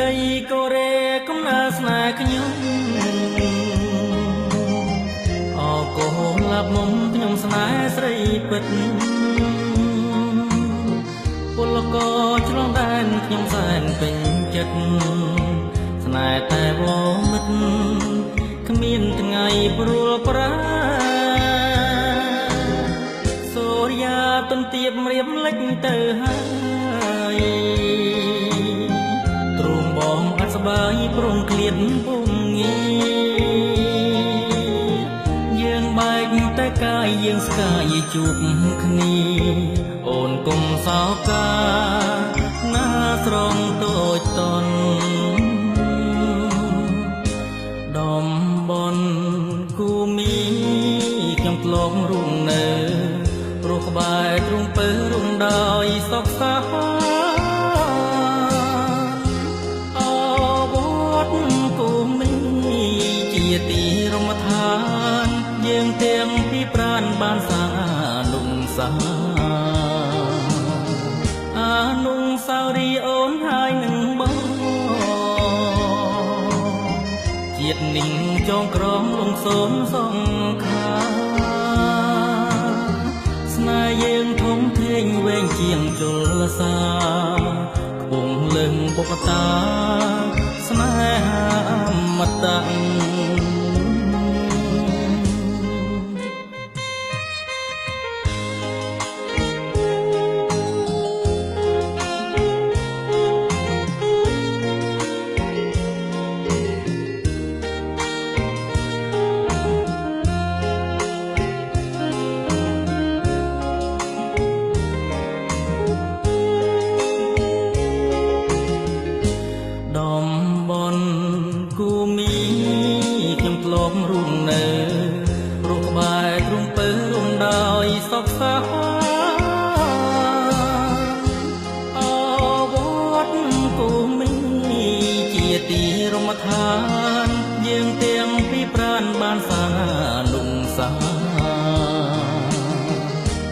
ដីកូរ៉េកំណើស្នេហ៍ខ្ញុំអកូនឡាប់មុំខ្ញុំស្នេហ៍ស្រីពិតពលករឆ្លងដែនខ្ញុំសែនពេញចិត្តស្នេហ៍តែវមិត្តគ្មានថ្ងៃព្រួលប្រាសូរិយាទុនទៀបរៀបលិចទៅហើយទ្រូងបងអត់ស្បាយព្រមឃ្លាតពុំងាយើងបែកតែកាយយើងស្កាយជួបគ្នាអូនគុំសោកាណាស្រងតូចតនដំបន់គូមីខ្ញុំធ្លាប់រួមនៅព្រោះក្បែរទ្រង់ពើរួមដោយសុខសាអវត្តគូមីជាទីរមឋានយើងទាំងពីរប្រានបានសានុសាអនុសាវរីយ៍អូនហើយនឹងបងជាតិនិងចងក្រងលងសូនសង្ខាស្នេហ៍យើងធំធេងវែងជាងជលសាខ្ពង់លឹងបុកតាស្នេហាអមតៈដំបន់គូមីខ្ញុំធ្លាប់រួមនៅព្រោះក្បែរទ្រង់ពើរួមដោយសុខសាអវត្តគូមីជាទីរមឋានយើងទាំងពីរប្រានបានសានុសា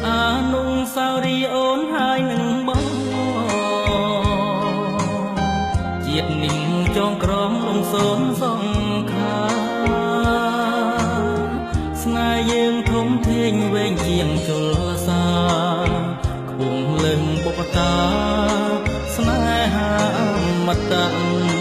អនុសាវរីយ៍អូនហើយនឹងបងជាតិនិងចងក្រងលងសូនសង្ខាស្នេហ៍យើងធំធេងវែងជាងជលសាខ្ពង់លឹងបុកតាស្នេហាអមតៈ